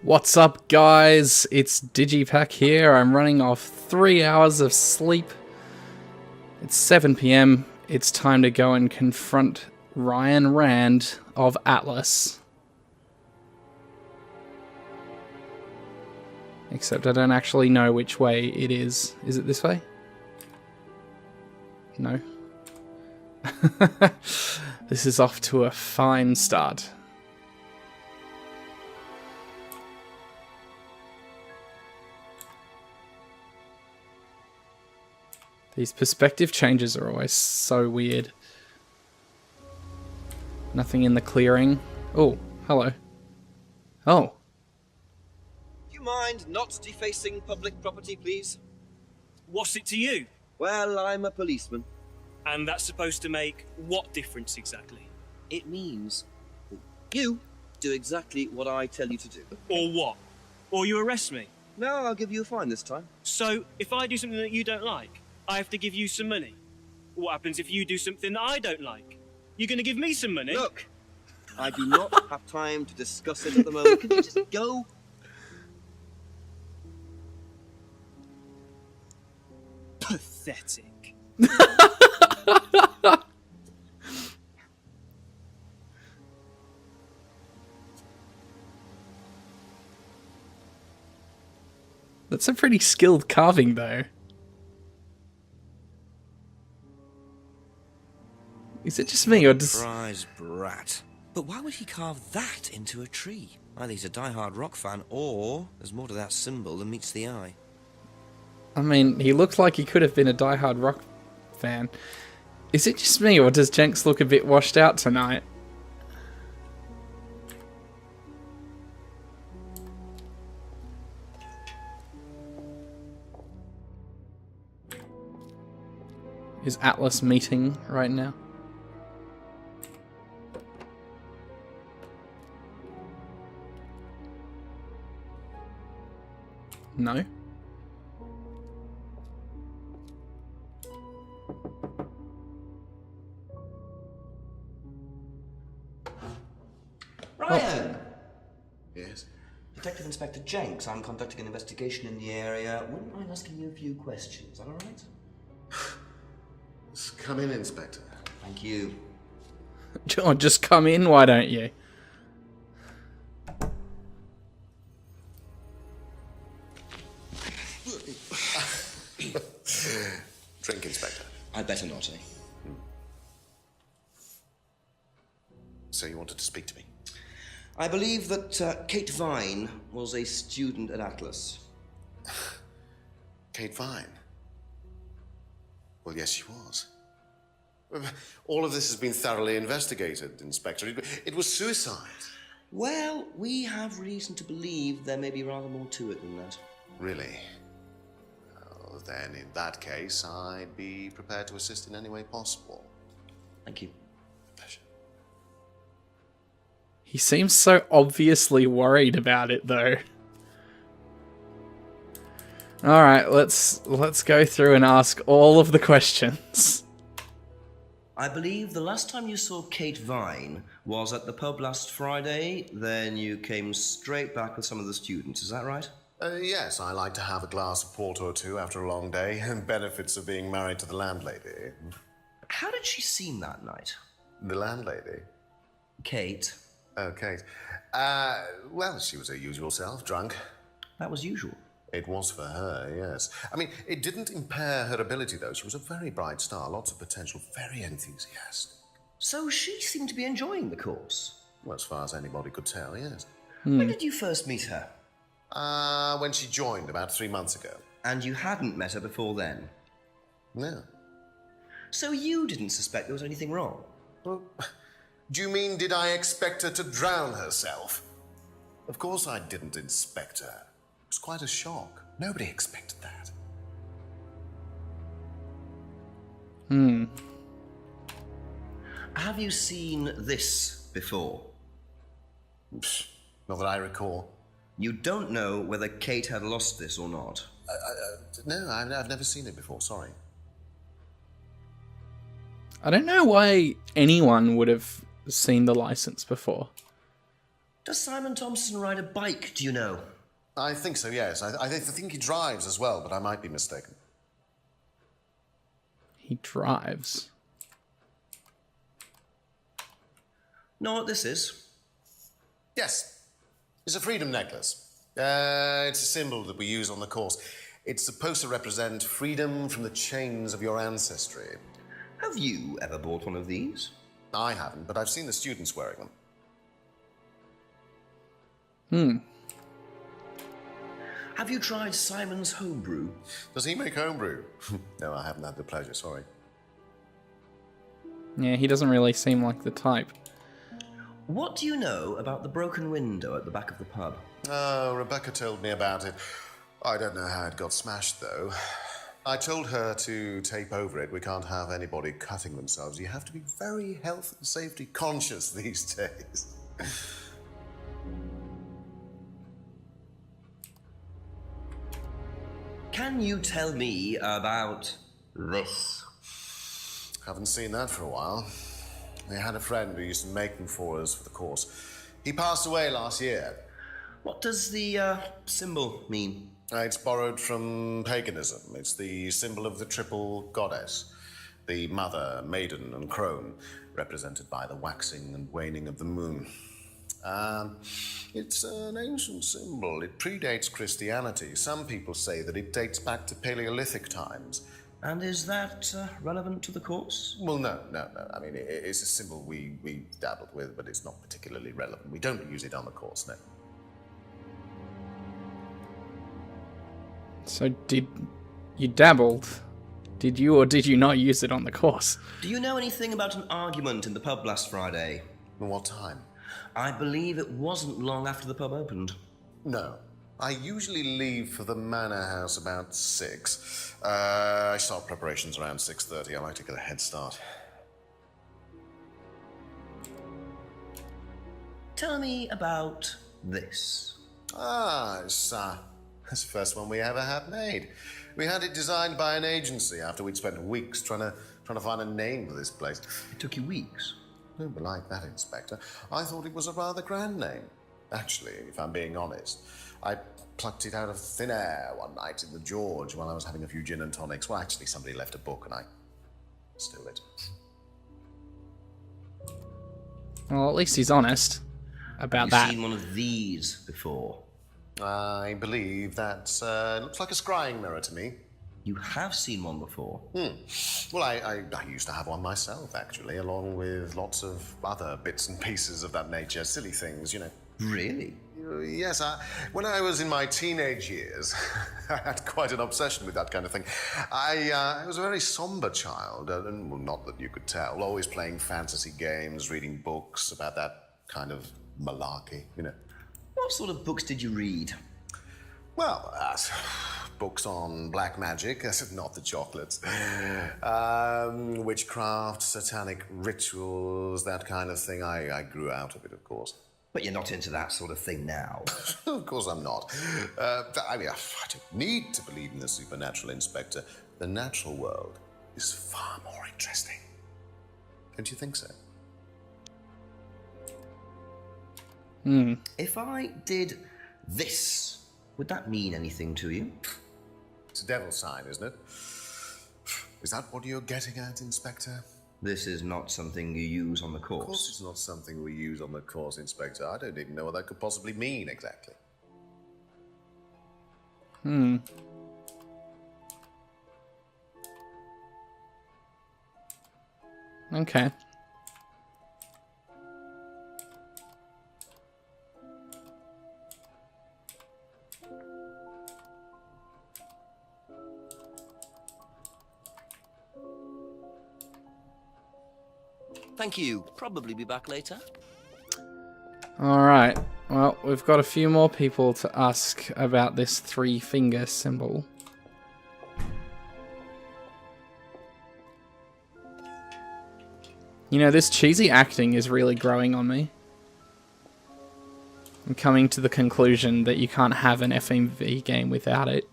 What's up, guys? It's Digipack here. I'm running off 3 hours of sleep. It's 7 PM. It's time to go and confront Ryan Rand of Atlas. Except I don't actually know which way it is. Is it this way? No. This is off to a fine start. These perspective changes are always so weird. Nothing in the clearing. Oh, hello. Oh. Do you mind not defacing public property, please? What's it to you? Well, I'm a policeman. And that's supposed to make what difference exactly? It means that you do exactly what I tell you to do. Or what? Or you arrest me? No, I'll give you a fine this time. So, if I do something that you don't like, I have to give you some money? What happens if you do something that I don't like? You're going to give me some money? Look, I do not have time to discuss it at the moment. Can you just go? Pathetic. That's a pretty skilled carving, though. Is it just me, or does... Prize brat. But why would he carve that into a tree? Either he's a die-hard rock fan, or there's more to that symbol than meets the eye. I mean, he looked like he could have been a die-hard rock fan. Is it just me, or does Jenks look a bit washed out tonight? Is Atlas meeting right now? No. Ryan! Yes? Detective Inspector Jenks, I'm conducting an investigation in the area. Wouldn't mind asking you a few questions, is that alright? Come in, Inspector. Thank you. John, just come in, why don't you? Drink, Inspector. I'd better not, eh? So you wanted to speak to me? I believe that Kate Vine was a student at Atlas. Kate Vine? Well, yes, she was. All of this has been thoroughly investigated, Inspector. It was suicide. Well, we have reason to believe there may be rather more to it than that. Really? Well, then, in that case, I'd be prepared to assist in any way possible. Thank you. Pleasure. He seems so obviously worried about it, though. Alright, let's go through and ask all of the questions. I believe the last time you saw Kate Vine was at the pub last Friday, then you came straight back with some of the students, is that right? Yes, I like to have a glass of port or two after a long day, and benefits of being married to the landlady. How did she seem that night? The landlady? Kate. Oh, Kate. Well, she was her usual self, drunk. That was usual. It was for her, yes. I mean, it didn't impair her ability, though. She was a very bright star, lots of potential, very enthusiastic. So she seemed to be enjoying the course? Well, as far as anybody could tell, yes. When did you first meet her? When she joined, about 3 months ago. And you hadn't met her before then? No. So you didn't suspect there was anything wrong? Well, do you mean, did I expect her to drown herself? Of course I didn't inspect her. It was quite a shock. Nobody expected that. Have you seen this before? Psh, not that I recall. You don't know whether Kate had lost this or not? No, I've never seen it before, sorry. I don't know why anyone would have seen the license before. Does Simon Thompson ride a bike, do you know? I think so, yes. I think he drives as well, but I might be mistaken. He drives. Know what this is? Yes. It's a freedom necklace. It's a symbol that we use on the course. It's supposed to represent freedom from the chains of your ancestry. Have you ever bought one of these? I haven't, but I've seen the students wearing them. Have you tried Simon's homebrew? Does he make homebrew? No, I haven't had the pleasure, sorry. Yeah, he doesn't really seem like the type. What do you know about the broken window at the back of the pub? Oh, Rebecca told me about it. I don't know how it got smashed, though. I told her to tape over it. We can't have anybody cutting themselves. You have to be very health and safety conscious these days. Can you tell me about this? Haven't seen that for a while. We had a friend who used to make them for us for the course. He passed away last year. What does the symbol mean? It's borrowed from paganism. It's the symbol of the triple goddess. The mother, maiden, and crone, represented by the waxing and waning of the moon. It's an ancient symbol. It predates Christianity. Some people say that it dates back to Paleolithic times. And is that relevant to the course? Well, no. I mean, it's a symbol we dabbled with, but it's not particularly relevant. We don't use it on the course, no. So did you dabbled? Did you or did you not use it on the course? Do you know anything about an argument in the pub last Friday? What time? I believe it wasn't long after the pub opened. No. I usually leave for the manor house about 6. I start preparations around 6:30. I like to get a head start. Tell me about this. It's the first one we ever had made. We had it designed by an agency after we'd spent weeks trying to find a name for this place. It took you weeks. Don't be like that, Inspector. I thought it was a rather grand name. Actually, if I'm being honest, I plucked it out of thin air one night in the George while I was having a few gin and tonics. Well, actually, somebody left a book and I stole it. Well, at least he's honest about Have that. you seen one of these before? I believe that looks like a scrying mirror to me. You have seen one before? Well, I used to have one myself, actually, along with lots of other bits and pieces of that nature. Silly things, you know. Really? Yes, when I was in my teenage years, I had quite an obsession with that kind of thing. I was a very somber child, and well, not that you could tell, always playing fantasy games, reading books about that kind of malarkey, you know. What sort of books did you read? Well, books on black magic, not the chocolates. Witchcraft, satanic rituals, that kind of thing. I grew out of it, of course. But you're not into that sort of thing now. Of course I'm not. I mean, I don't need to believe in the supernatural, Inspector. The natural world is far more interesting. Don't you think so? If I did this, would that mean anything to you? It's a devil's sign, isn't it? Is that what you're getting at, Inspector? This is not something you use on the course. Of course it's not something we use on the course, Inspector. I don't even know what that could possibly mean, exactly. Okay. Thank you. Probably be back later. Alright. Well, we've got a few more people to ask about this 3-finger symbol. You know, this cheesy acting is really growing on me. I'm coming to the conclusion that you can't have an FMV game without it.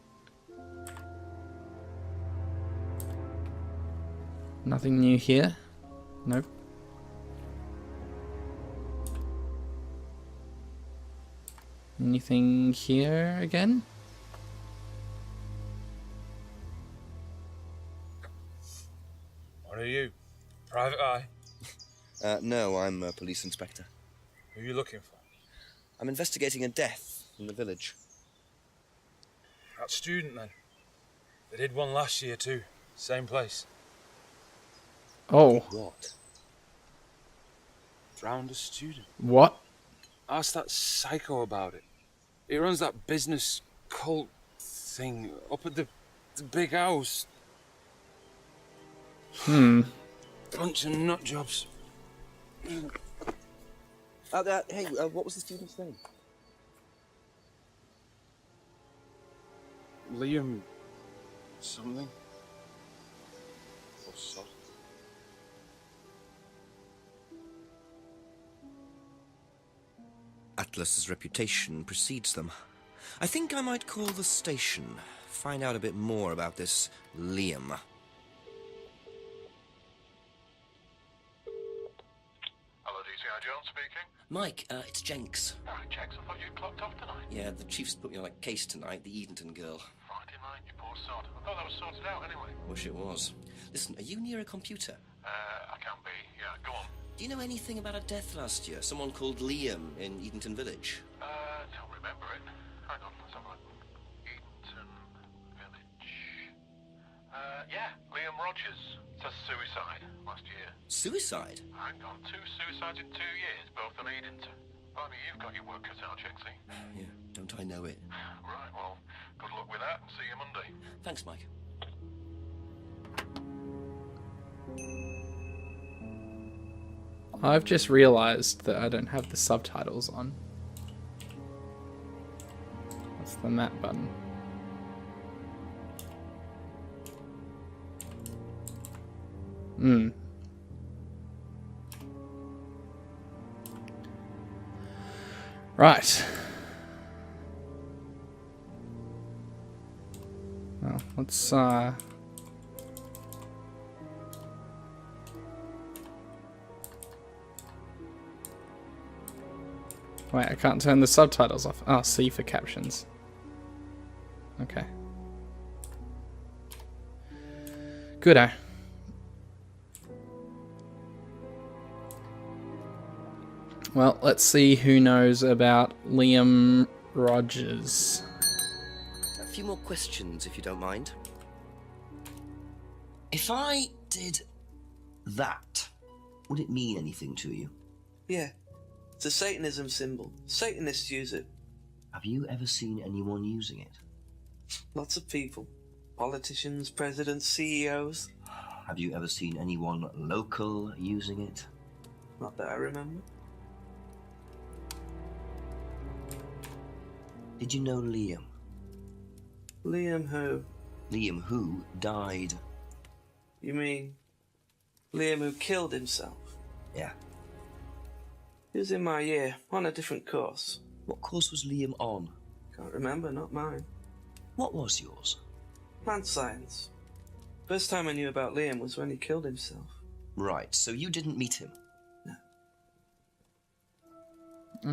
Nothing new here? Nope. Anything here again? What are you? Private eye? No, I'm a police inspector. Who are you looking for? I'm investigating a death in the village. That student, then. They did one last year, too. Same place. Oh. What? Drowned a student. What? Ask that psycho about it. He runs that business cult thing up at the big house. Bunch of nut jobs. Hey, what was the student's name? Liam... something? Or so. Atlas's reputation precedes them. I think I might call the station, find out a bit more about this Liam. Hello, DCI Jones speaking. Mike, it's Jenks. Oh, Jenks, I thought you'd clocked off tonight. Yeah, the chief's put me on a case tonight, the Edenton girl. Friday night, you poor sod. I thought that was sorted out anyway. Wish it was. Listen, are you near a computer? I can be. Yeah, go on. Do you know anything about a death last year? Someone called Liam in Edenton Village? Don't remember it. Hang on, let's have a look. Edenton Village. Yeah, Liam Rogers. Says suicide last year. Suicide? Hang on, 2 suicides in 2 years, both on Edenton. Blimey, you've got your work cut out, Jenksy. Yeah, don't I know it? Right, well, good luck with that and see you Monday. Thanks, Mike. I've just realised that I don't have the subtitles on. That's the map button. Right. Well, let's wait, I can't turn the subtitles off. Oh, C for captions. Okay. Good. Well, let's see who knows about Liam Rogers. A few more questions, if you don't mind. If I did that, would it mean anything to you? Yeah. It's a Satanism symbol. Satanists use it. Have you ever seen anyone using it? Lots of people. Politicians, presidents, CEOs. Have you ever seen anyone local using it? Not that I remember. Did you know Liam? Liam who? Liam who died? You mean Liam who killed himself? Yeah. He was in my year, on a different course. What course was Liam on? Can't remember, not mine. What was yours? Plant science. First time I knew about Liam was when he killed himself. Right, so you didn't meet him? No.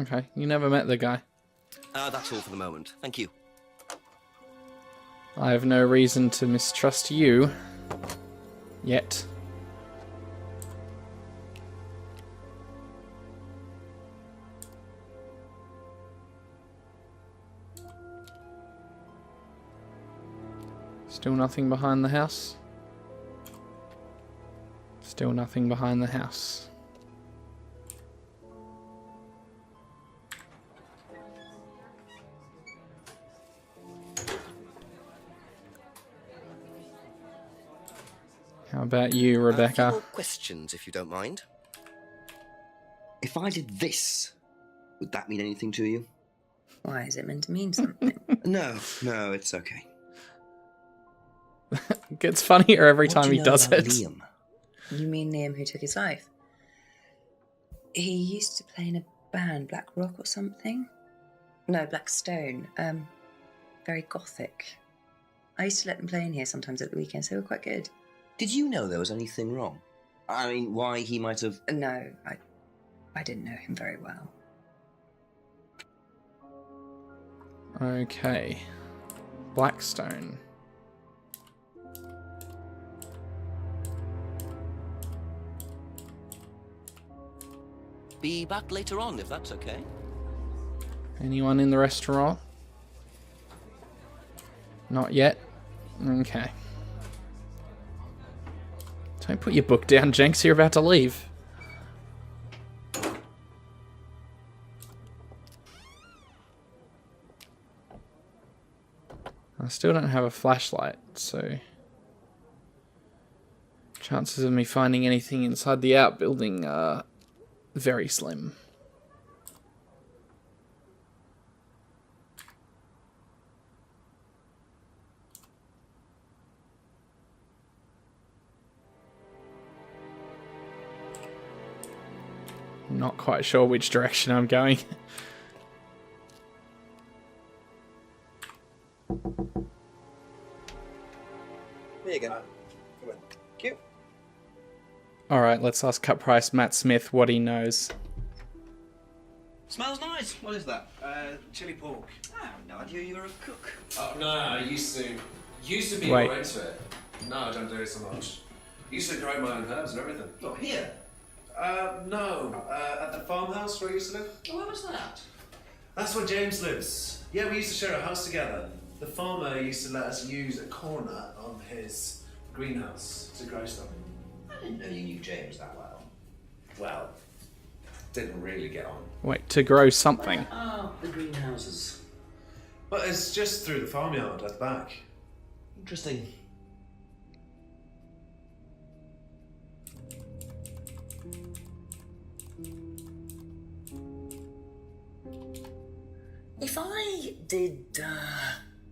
Okay, you never met the guy. That's all for the moment. Thank you. I have no reason to mistrust you. Yet. Still nothing behind the house. Still nothing behind the house. How about you, A few Rebecca? more questions, if you don't mind. If I did this, would that mean anything to you? Why is it meant to mean something? No, it's okay. It gets funnier every What time do he you know does about it. Liam? You mean Liam who took his life? He used to play in a band, Black Rock or something? No, Black Stone. Very gothic. I used to let them play in here sometimes at the weekends. They were quite good. Did you know there was anything wrong? I mean, why he might have... No, I didn't know him very well. Okay. Blackstone. Be back later on, if that's okay. Anyone in the restaurant? Not yet? Okay. Don't put your book down, Jenks. You're about to leave. I still don't have a flashlight, so chances of me finding anything inside the outbuilding are very slim. Not quite sure which direction I'm going. There you go. Come on. Cute. Alright, let's ask cut price Matt Smith what he knows. Smells nice. What is that? Chili pork. I have no idea you were a cook. Oh, no, I used to be Wait. more into it. No, I don't do it so much. Used to grow my own herbs and everything. Not here. No, at the farmhouse where I used to live. Oh, where was that? That's where James lives. Yeah, we used to share a house together. The farmer used to let us use a corner of his greenhouse to grow stuff. I didn't know you knew James that well. Well, didn't really get on. Wait, to grow something. Ah, the greenhouses. But it's just through the farmyard at the back. Interesting. If I did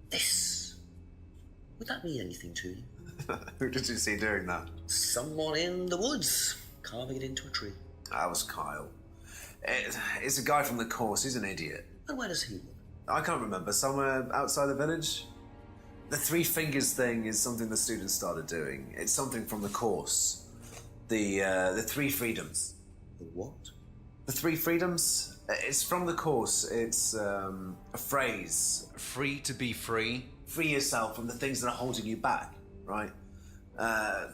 this, would that mean anything to you? Who did you see doing that? Someone in the woods, carving it into a tree. That was Kyle. It's a guy from the course. He's an idiot. And where does he live? I can't remember. Somewhere outside the village? The three fingers thing is something the students started doing. It's something from the course. The three freedoms. The what? The three freedoms? It's from the course. It's a phrase. Free to be free. Free yourself from the things that are holding you back, right?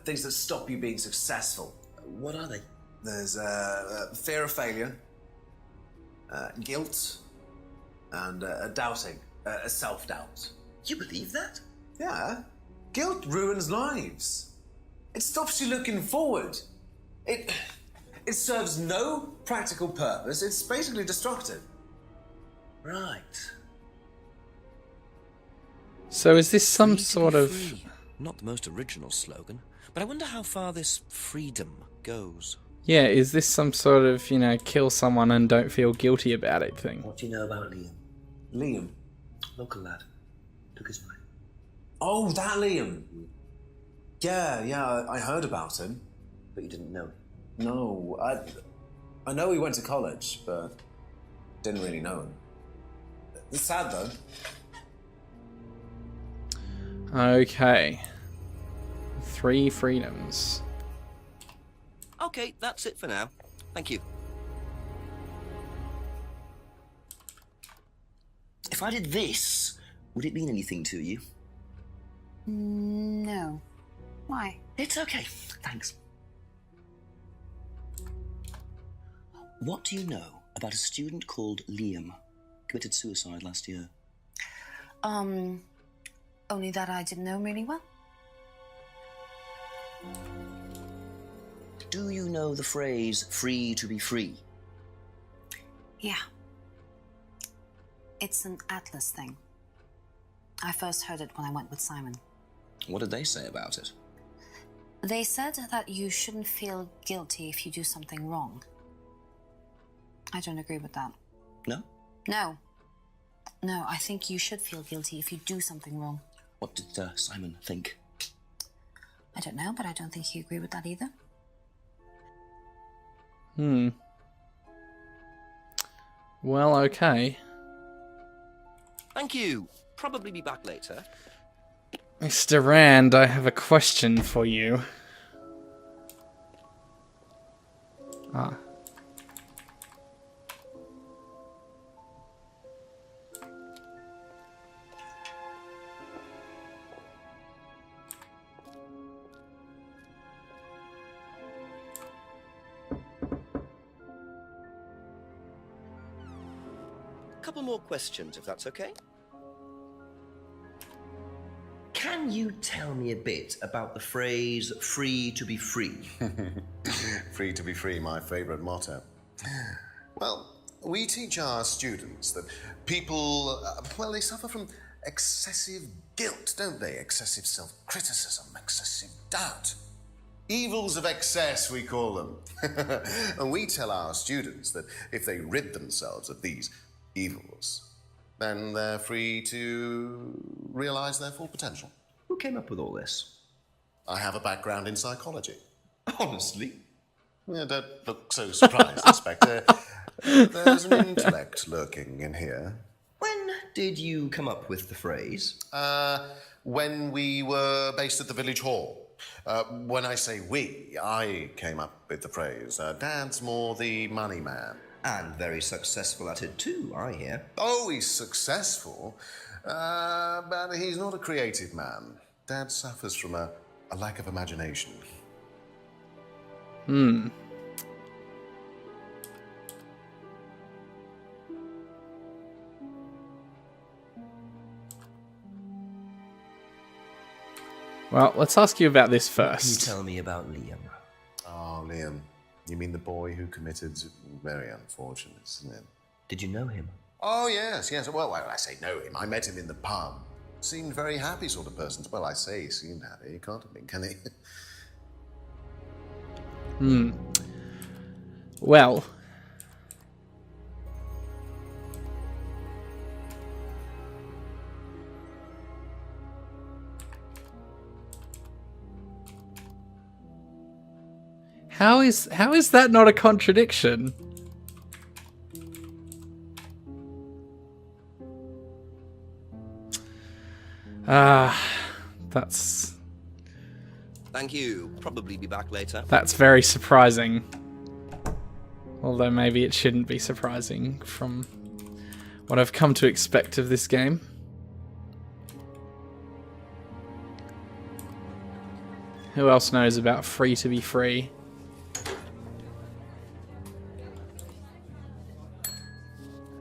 Things that stop you being successful. What are they? There's fear of failure, guilt, and doubting, self-doubt. You believe that? Yeah. Guilt ruins lives. It stops you looking forward. It serves no practical purpose. It's basically destructive. Right. So is this some Free to sort be of... free. Not the most original slogan, but I wonder how far this freedom goes. Yeah, is this some sort of, you know, kill someone and don't feel guilty about it thing? What do you know about Liam? Liam. Local lad. Took his life. Oh, that Liam. Yeah, I heard about him. But you didn't know him? No, I know he went to college, but didn't really know him. It's sad, though. Okay. Three freedoms. Okay, that's it for now. Thank you. If I did this, would it mean anything to you? No. Why? It's okay. Thanks. What do you know about a student called Liam? Committed suicide last year. Only that I didn't know him really well. Do you know the phrase, free to be free? Yeah. It's an Atlas thing. I first heard it when I went with Simon. What did they say about it? They said that you shouldn't feel guilty if you do something wrong. I don't agree with that. No? No. No, I think you should feel guilty if you do something wrong. What did Simon think? I don't know, but I don't think he agreed with that either. Well, okay. Thank you. Probably be back later. Mr. Rand, I have a question for you. Ah. couple more questions, if that's okay. Can you tell me a bit about the phrase free to be free? Free to be free, my favourite motto. Well, we teach our students that people, they suffer from excessive guilt, don't they? Excessive self-criticism, excessive doubt. Evils of excess, we call them. And we tell our students that if they rid themselves of these evils, then they're free to realise their full potential. Who came up with all this? I have a background in psychology. Honestly? Yeah, don't look so surprised, Inspector. There's an intellect lurking in here. When did you come up with the phrase? When we were based at the village hall. When I say we, I came up with the phrase. Dad's more the money man. And very successful at it too, I hear. Oh, he's successful, but he's not a creative man. Dad suffers from a lack of imagination. Well, let's ask you about this Can you first. tell me about Liam? Oh, Liam. You mean the boy who committed... Very unfortunate, isn't it? Did you know him? Oh, yes. Well, I say know him. I met him in the pub. Seemed very happy sort of person. Well, I say he seemed happy. He can't have been, can he? Well, how is that not a contradiction? That's Thank you. Probably be back later. That's very surprising. Although maybe it shouldn't be surprising from what I've come to expect of this game. Who else knows about free to be free?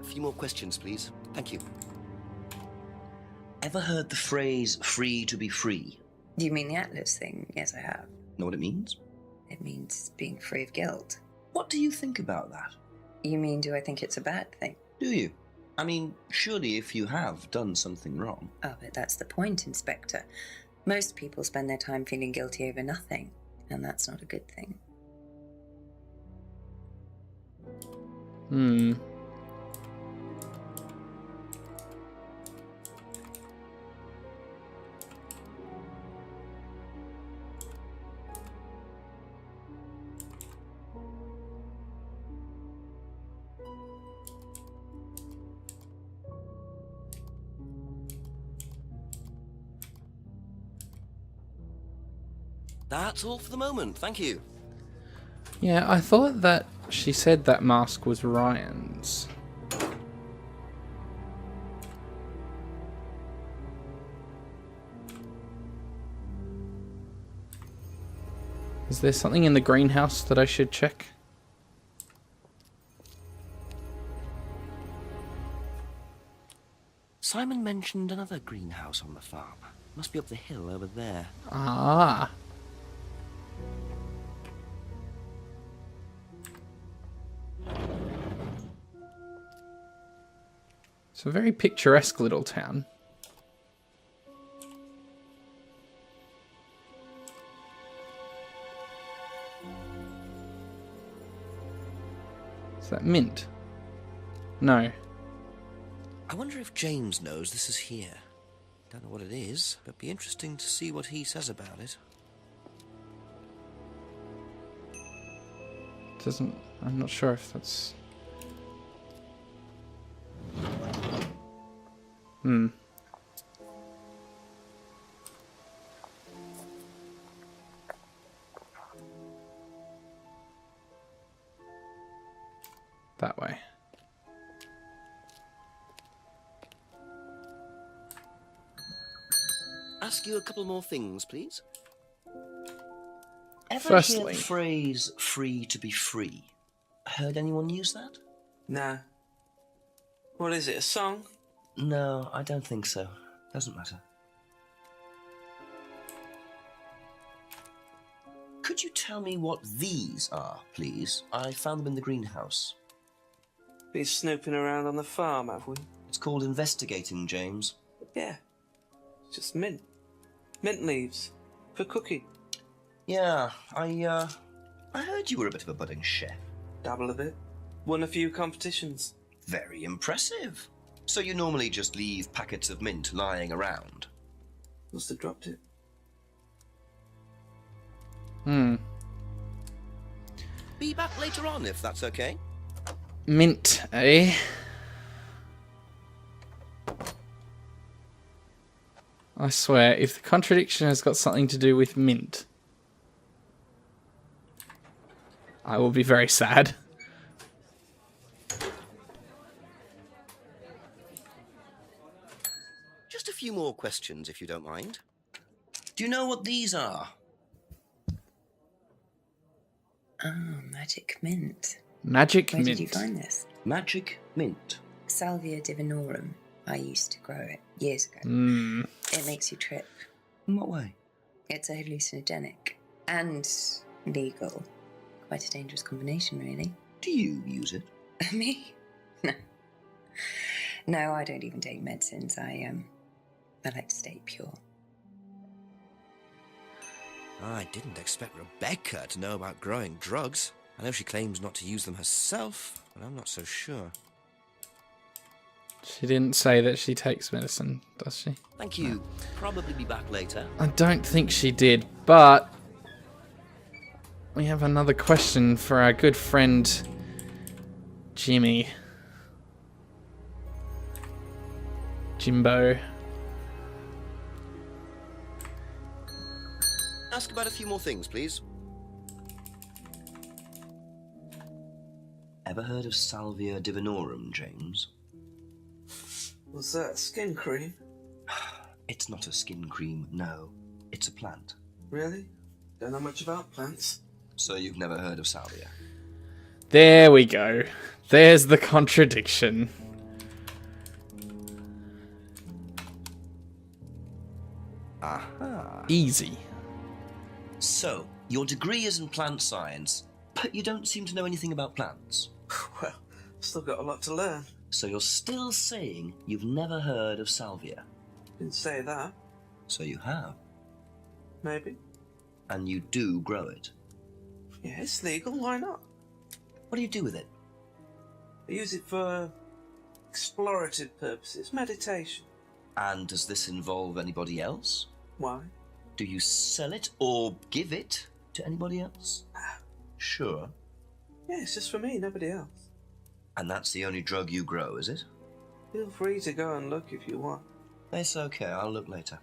A few more questions, please. Thank you. Ever heard the phrase free to be free? Do you mean the Atlas thing? Yes, I have. Know what it means? It means being free of guilt. What do you think about that? You mean, do I think it's a bad thing? Do you? I mean, surely if you have done something wrong. Oh, but that's the point, Inspector. Most people spend their time feeling guilty over nothing, and that's not a good thing. That's all for the moment. Thank you. Yeah, I thought that she said that mask was Ryan's. Is there something in the greenhouse that I should check? Simon mentioned another greenhouse on the farm. Must be up the hill over there. Ah. It's a very picturesque little town. Is that mint? No. I wonder if James knows this is here. Don't know what it is, but be interesting to see what he says about it. Doesn't... I'm not sure if that's... That way. Ask you a couple more things, please. Ever Firstly, hear the phrase free to be free? Heard anyone use that? Nah. What is it, a song? No, I don't think so. Doesn't matter. Could you tell me what these are, please? I found them in the greenhouse. Been snooping around on the farm, have we? It's called investigating, James. Yeah. It's just mint. Mint leaves. For cooking. Yeah, I heard you were a bit of a budding chef. Dabble a bit. Won a few competitions. Very impressive. So you normally just leave packets of mint lying around? Must have dropped it. Be back later on, if that's okay. Mint, eh? I swear, if the contradiction has got something to do with mint, I will be very sad. Just a few more questions, if you don't mind. Do you know what these are? Oh, magic mint. Magic Where mint. did you find this? Magic mint. Salvia divinorum. I used to grow it years ago. It makes you trip. In what way? It's a hallucinogenic and legal. Quite a dangerous combination, really. Do you use it? Me? No. No, I don't even take medicines. I like to stay pure. I didn't expect Rebecca to know about growing drugs. I know she claims not to use them herself, but I'm not so sure. She didn't say that she takes medicine, does she? Thank you. Probably be back later. I don't think she did, but we have another question for our good friend Jimmy. Jimbo. Ask about a few more things, please. Ever heard of Salvia divinorum, James? What's that, skin cream? It's not a skin cream, no. It's a plant. Really? Don't know much about plants. So you've never heard of salvia? There we go. There's the contradiction. Aha. Easy. So, your degree is in plant science, but you don't seem to know anything about plants. Well, still got a lot to learn. So you're still saying you've never heard of salvia? Didn't say that. So you have. Maybe. And you do grow it. Yeah, it's legal, why not? What do you do with it? I use it for explorative purposes, meditation. And does this involve anybody else? Why? Do you sell it or give it to anybody else? Sure. Yeah, it's just for me, nobody else. And that's the only drug you grow, is it? Feel free to go and look if you want. It's okay, I'll look later.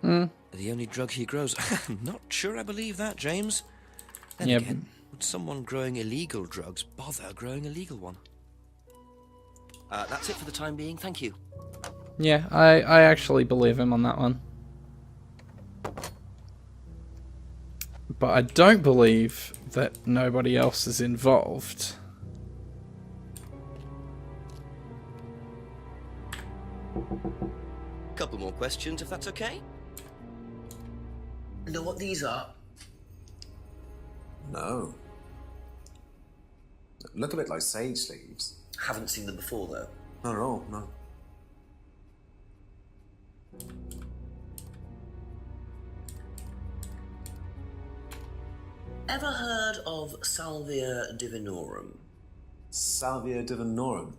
The only drug he grows. I'm not sure I believe that, James. Then Yeah, again, would someone growing illegal drugs bother growing a legal one? That's it for the time being, thank you. Yeah, I actually believe him on that one. But I don't believe that nobody else is involved. Couple more questions, if that's okay. Know what these are? No. Look a bit like sage leaves. Haven't seen them before, though. Not at all, no. Ever heard of Salvia divinorum? Salvia divinorum.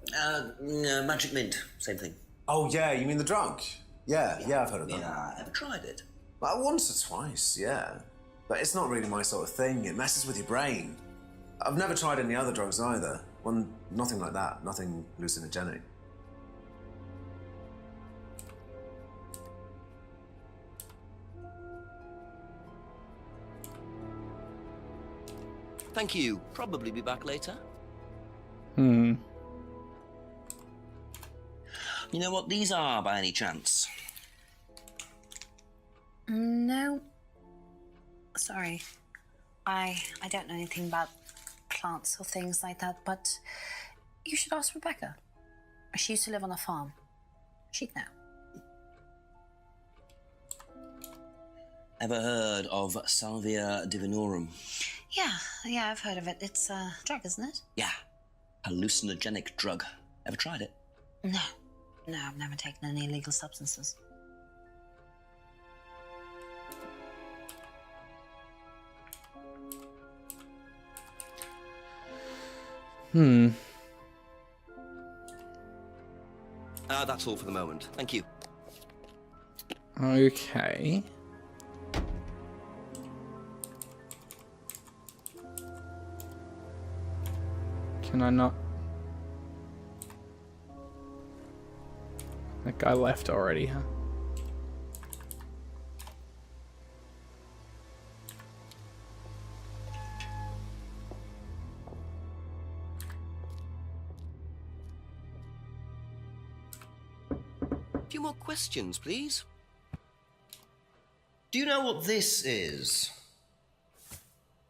Magic mint, same thing. Oh, yeah, you mean the drug? Yeah, I've heard of that. Yeah, ever tried it? Well, once or twice, yeah. But it's not really my sort of thing. It messes with your brain. I've never tried any other drugs either. Nothing like that. Nothing hallucinogenic. Thank you. Probably be back later. You know what these are, by any chance? No. Sorry. I don't know anything about plants or things like that, but You should ask Rebecca. She used to live on a farm. She'd know. Ever heard of Salvia divinorum? Yeah, I've heard of it. It's a drug, isn't it? Yeah. Hallucinogenic drug. Ever tried it? No, I've never taken any illegal substances. That's all for the moment. Thank you. Okay. Can I not? That guy left already, huh? A few more questions, please. Do you know what this is?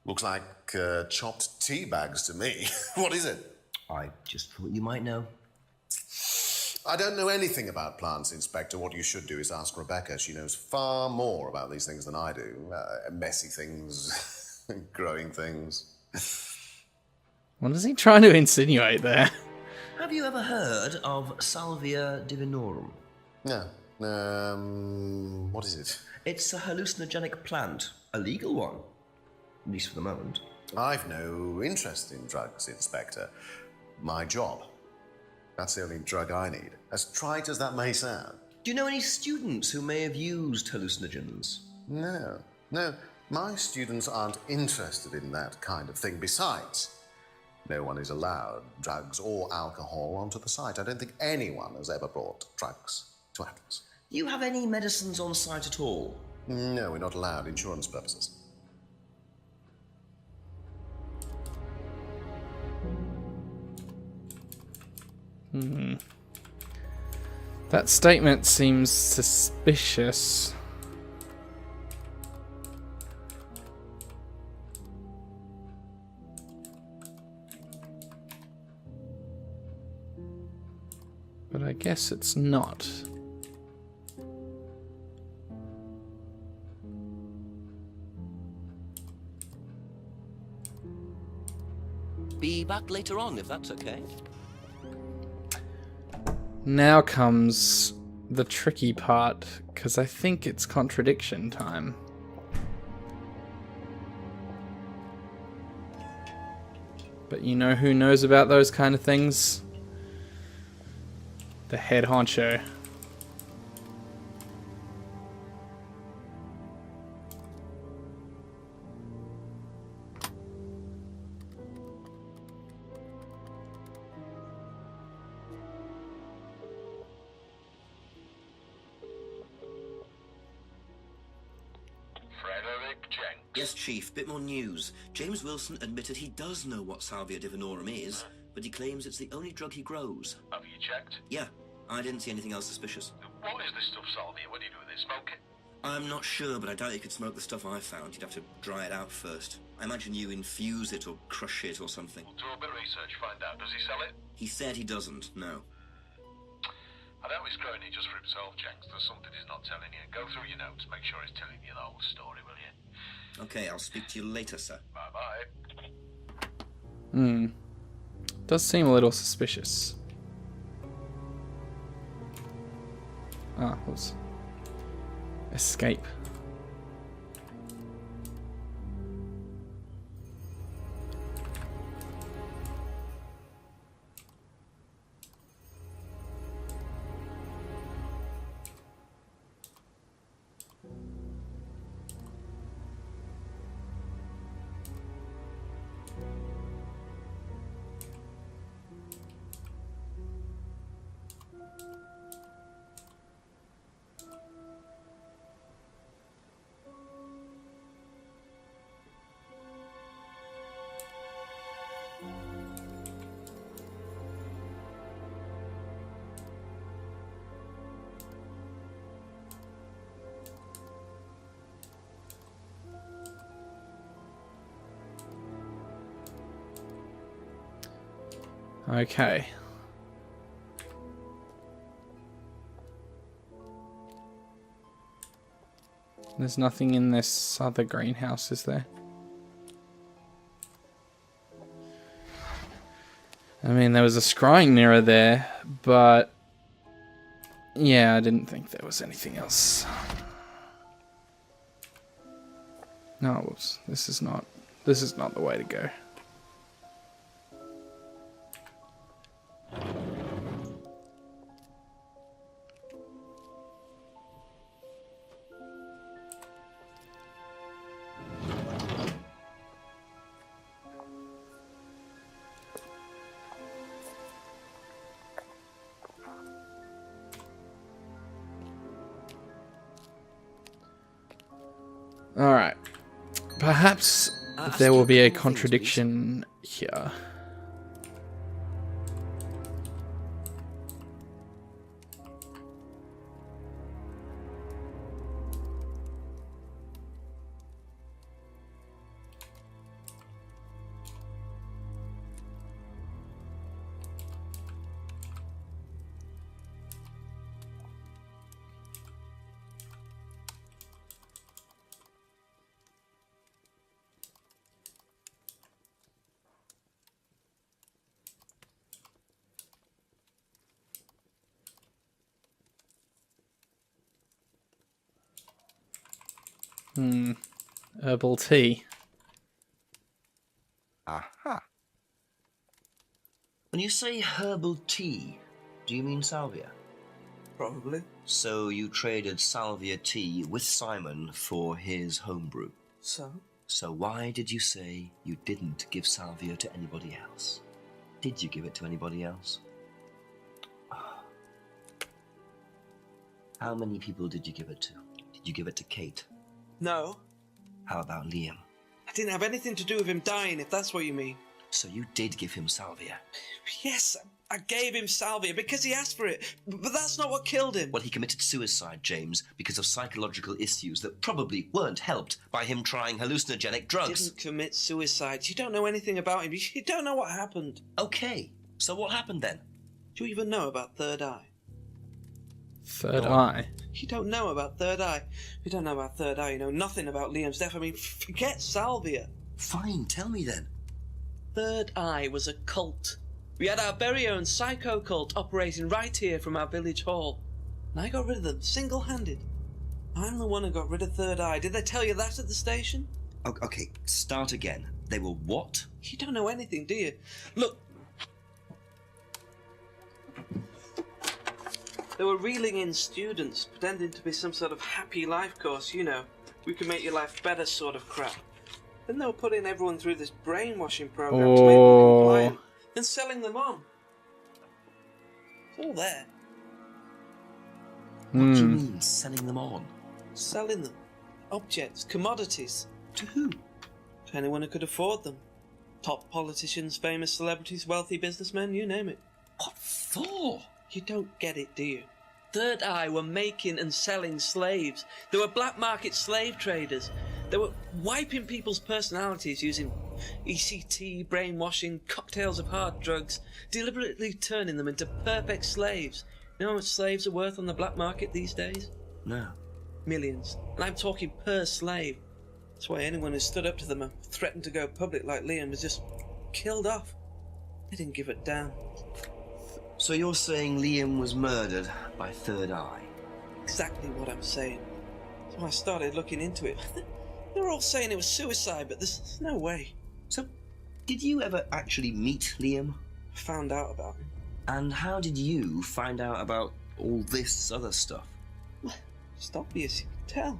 Looks like chopped tea bags to me. What is it? I just thought you might know. I don't know anything about plants, Inspector. What you should do is ask Rebecca. She knows far more about these things than I do. Messy things, growing things. What is he trying to insinuate there? Have you ever heard of Salvia divinorum? No. What is it? It's a hallucinogenic plant. A legal one. At least for the moment. I've no interest in drugs, Inspector. My job. That's the only drug I need. As trite as that may sound. Do you know any students who may have used hallucinogens? No. My students aren't interested in that kind of thing. Besides, no one is allowed drugs or alcohol onto the site. I don't think anyone has ever brought drugs to Atlas. Do you have any medicines on site at all? No, we're not allowed. Insurance purposes. That statement seems suspicious. But I guess it's not. Be back later on, if that's okay. Now comes the tricky part, because I think it's contradiction time. But you know who knows about those kind of things? The head honcho. Yes, Chief, bit more news. James Wilson admitted he does know what Salvia divinorum is, but he claims it's the only drug he grows. Have you checked? Yeah, I didn't see anything else suspicious. What is this stuff, Salvia? What do you do with it? Smoke it? I'm not sure, but I doubt you could smoke the stuff I found. You'd have to dry it out first. I imagine you infuse it or crush it or something. We'll do a bit of research, find out. Does he sell it? He said he doesn't, no. I know he's growing it just for himself, Jenks. There's something he's not telling you. Go through your notes, make sure he's telling you the whole story, will you? Okay, I'll speak to you later, sir. Bye-bye. Does seem a little suspicious. Whoops. Escape. Okay. There's nothing in this other greenhouse, is there? I mean, there was a scrying mirror there, but yeah, I didn't think there was anything else. No, whoops. This is not the way to go. Alright. Perhaps there will be a contradiction here. Herbal tea. Aha. When you say herbal tea, do you mean salvia? Probably. So you traded salvia tea with Simon for his homebrew. So? So why did you say you didn't give salvia to anybody else? Did you give it to anybody else? How many people did you give it to? Did you give it to Kate? No. How about Liam? I didn't have anything to do with him dying, if that's what you mean. So you did give him salvia? Yes, I gave him salvia because he asked for it, but that's not what killed him. Well, he committed suicide, James, because of psychological issues that probably weren't helped by him trying hallucinogenic drugs. He didn't commit suicide. You don't know anything about him. You don't know what happened. Okay, so what happened then? Do you even know about Third Eye? Third Eye? You don't know about Third Eye. You don't know about Third Eye. You know nothing about Liam's death. I mean, forget salvia. Fine, tell me then. Third Eye was a cult. We had our very own psycho cult operating right here from our village hall. And I got rid of them, single-handed. I'm the one who got rid of Third Eye. Did they tell you that at the station? Okay, start again. They were what? You don't know anything, do you? Look. They were reeling in students, pretending to be some sort of happy life course, you know. We can make your life better sort of crap. Then they were putting everyone through this brainwashing program to make them compliant, and selling them on. It's all there. What do you mean, selling them on? Selling them. Objects, commodities. To who? To anyone who could afford them. Top politicians, famous celebrities, wealthy businessmen, you name it. What for? You don't get it, do you? Third Eye were making and selling slaves. They were black market slave traders. They were wiping people's personalities using ECT, brainwashing, cocktails of hard drugs, deliberately turning them into perfect slaves. You know how much slaves are worth on the black market these days? No. Millions. And I'm talking per slave. That's why anyone who stood up to them and threatened to go public like Liam was just killed off. They didn't give a damn. So you're saying Liam was murdered by Third Eye? Exactly what I'm saying. So I started looking into it. They were all saying it was suicide, but there's no way. So, did you ever actually meet Liam? Found out about him. And how did you find out about all this other stuff? It's obvious, you could tell.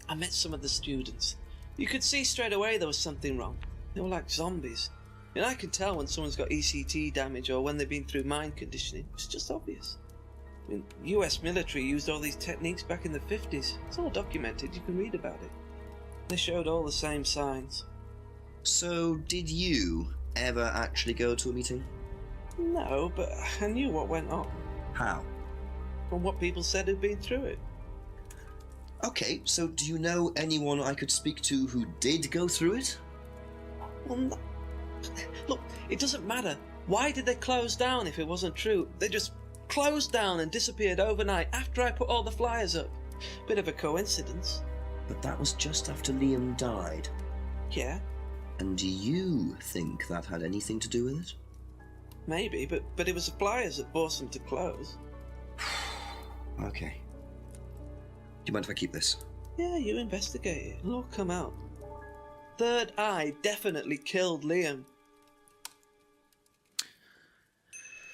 I met some of the students. You could see straight away there was something wrong. They were like zombies. And I could tell when someone's got ECT damage or when they've been through mind conditioning. It's just obvious. I mean, US military used all these techniques back in the 50s. It's all documented, you can read about it. They showed all the same signs. So, did you ever actually go to a meeting? No, but I knew what went on. How? From what people said who'd been through it. Okay, so do you know anyone I could speak to who did go through it? Well, no. Look, it doesn't matter. Why did they close down if it wasn't true? They just closed down and disappeared overnight after I put all the flyers up. Bit of a coincidence. But that was just after Liam died. Yeah, And do you think that had anything to do with it? maybe, but it was the flyers that forced them to close. Okay. Do you mind if I keep this? Yeah, you investigate it. It'll all come out. Third Eye definitely killed Liam.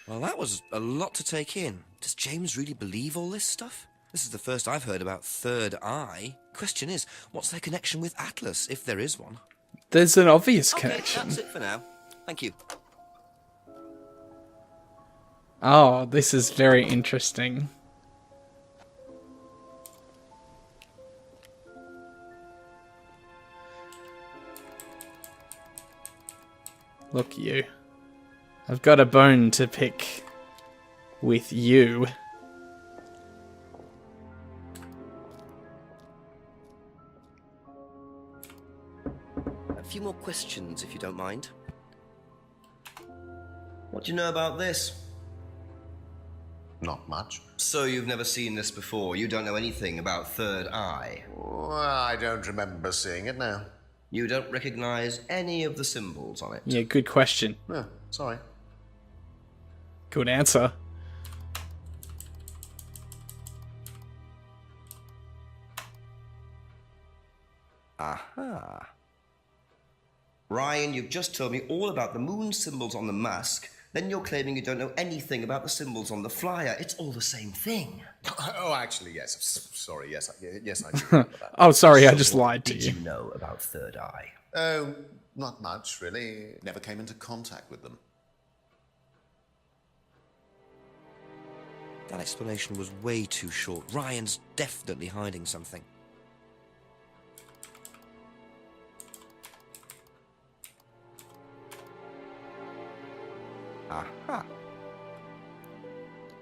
Well, that was a lot to take in. Does James really believe all this stuff? This is the first I've heard about Third Eye. Question is, what's their connection with Atlas, if there is one? There's an obvious Okay, connection. that's it for now. Thank you. Oh, this is very interesting. Look, you. I've got a bone to pick with you. A few more questions, if you don't mind. What do you know about this? Not much. So you've never seen this before? You don't know anything about Third Eye? Well, I don't remember seeing it now. You don't recognize any of the symbols on it? Yeah, good question. No, sorry. Good answer. Aha. Ryan, you've just told me all about the moon symbols on the mask. Then you're claiming you don't know anything about the symbols on the flyer. It's all the same thing. Oh, actually, yes. Sorry, yes, yes, I do remember that. Oh, sorry, I So just what lied to did you. you know about Third Eye? Oh, not much, really. Never came into contact with them. That explanation was way too short. Ryan's definitely hiding something. Aha.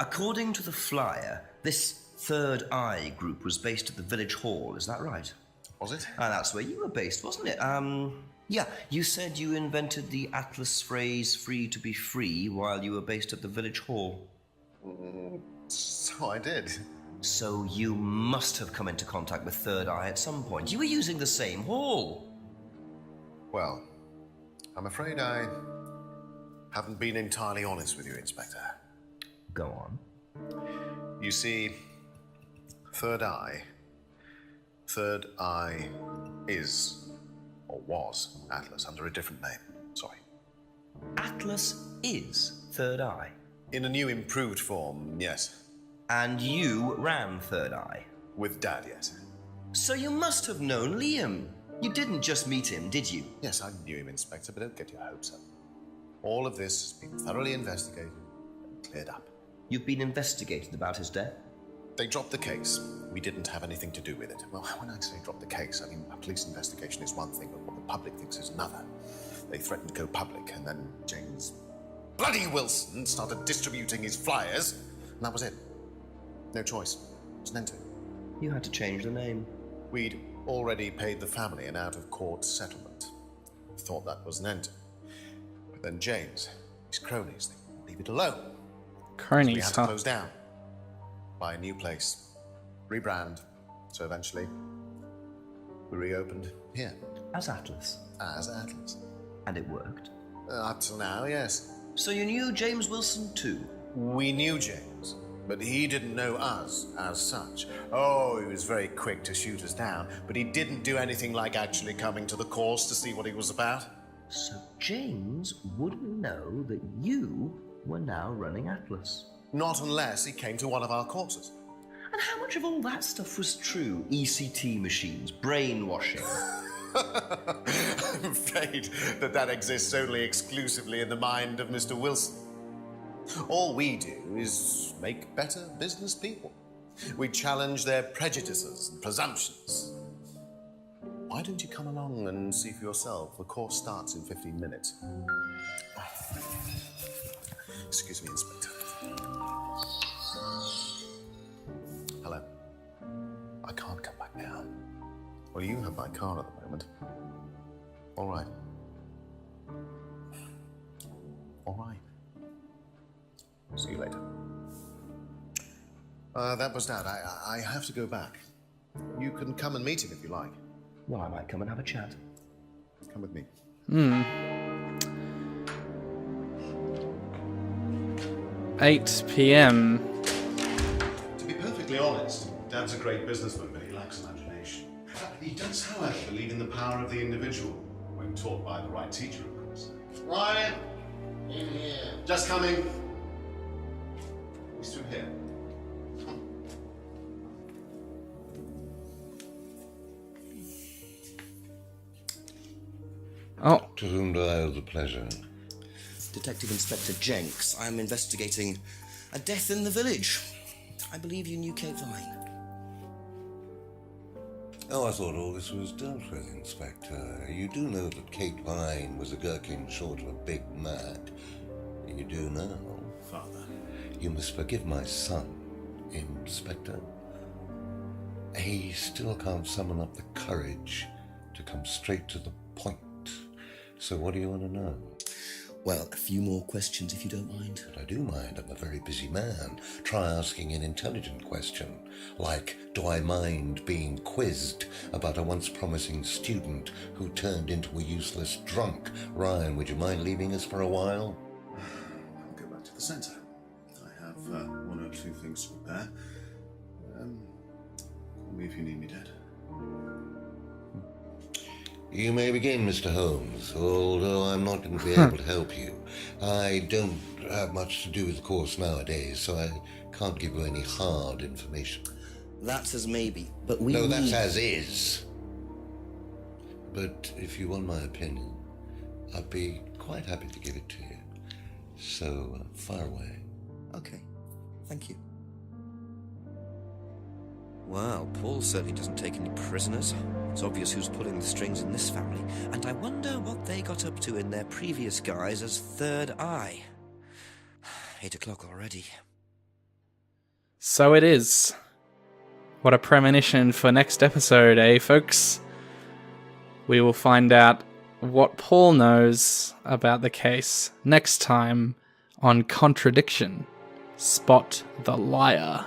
According to the flyer, this Third Eye group was based at the village hall, is that right? Was it? Ah, that's where you were based, wasn't it? Yeah, you said you invented the Atlas phrase free to be free while you were based at the village hall. So I did. So you must have come into contact with Third Eye at some point. You were using the same hall. Well, I'm afraid I haven't been entirely honest with you, Inspector. Go on. You see, Third Eye is, or was, Atlas under a different name. Sorry. Atlas is Third Eye. In a new improved form, yes. And you ran Third Eye. With Dad, yes. So you must have known Liam. You didn't just meet him, did you? Yes, I knew him, Inspector, but don't get your hopes up. All of this has been thoroughly investigated and cleared up. You've been investigated about his death? They dropped the case. We didn't have anything to do with it. Well, when I say drop the case, I mean a police investigation is one thing, but what the public thinks is another. They threatened to go public, and then James bloody Wilson started distributing his flyers, and that was it. No choice. It was an end to it. You had to change the name. We'd already paid the family an out-of-court settlement. Thought that was an end to it. But then James, his cronies, they wouldn't leave it alone. Cronies, So we had to huh? close down, buy a new place, rebrand. So eventually, we reopened here. As Atlas. As Atlas. And it worked. Up till now, yes. So you knew James Wilson too? We knew James, but he didn't know us as such. Oh, he was very quick to shoot us down, but he didn't do anything like actually coming to the course to see what he was about. So James wouldn't know that you were now running Atlas. Not unless he came to one of our courses. And how much of all that stuff was true? ECT machines, brainwashing. I'm afraid that exists only exclusively in the mind of Mr. Wilson. All we do is make better business people. We challenge their prejudices and presumptions. Why don't you come along and see for yourself? The course starts in 15 minutes. Excuse me, Inspector. Hello. I can't come back now. Well, you have my car at the moment. All right. All right. See you later. That was Dad. I have to go back. You can come and meet him if you like. Well, I might come and have a chat. Come with me. 8 p.m. To be perfectly honest, Dad's a great businessman, but he lacks imagination. He does, however, believe in the power of the individual, when taught by the right teacher, of course. Ryan! In here. Just coming. He's through here. Oh. To whom do I owe the pleasure? Detective Inspector Jenks. I'm investigating a death in the village. I believe you knew Kate Vine. Oh, I thought all this was dealt with, Inspector. You do know that Kate Vine was a gherkin short of a Big Mac. You do now. Father. You must forgive my son, Inspector. He still can't summon up the courage to come straight to the point. So what do you want to know? Well, a few more questions if you don't mind. But I do mind. I'm a very busy man. Try asking an intelligent question, like, do I mind being quizzed about a once promising student who turned into a useless drunk? Ryan, would you mind leaving us for a while? I'll go back to the centre. I have one or two things to prepare. Call me if you need me, Dad. You may begin, Mr. Holmes, although I'm not going to be able to help you. I don't have much to do with the course nowadays, so I can't give you any hard information. That's as maybe, but we No, that's need... as is. But if you want my opinion, I'd be quite happy to give it to you. So, fire away. Okay, thank you. Well, Paul certainly doesn't take any prisoners. It's obvious who's pulling the strings in this family, and I wonder what they got up to in their previous guise as Third Eye. 8 o'clock already. So it is. What a premonition for next episode, eh, folks? We will find out what Paul knows about the case next time on Contradiction. Spot the Liar.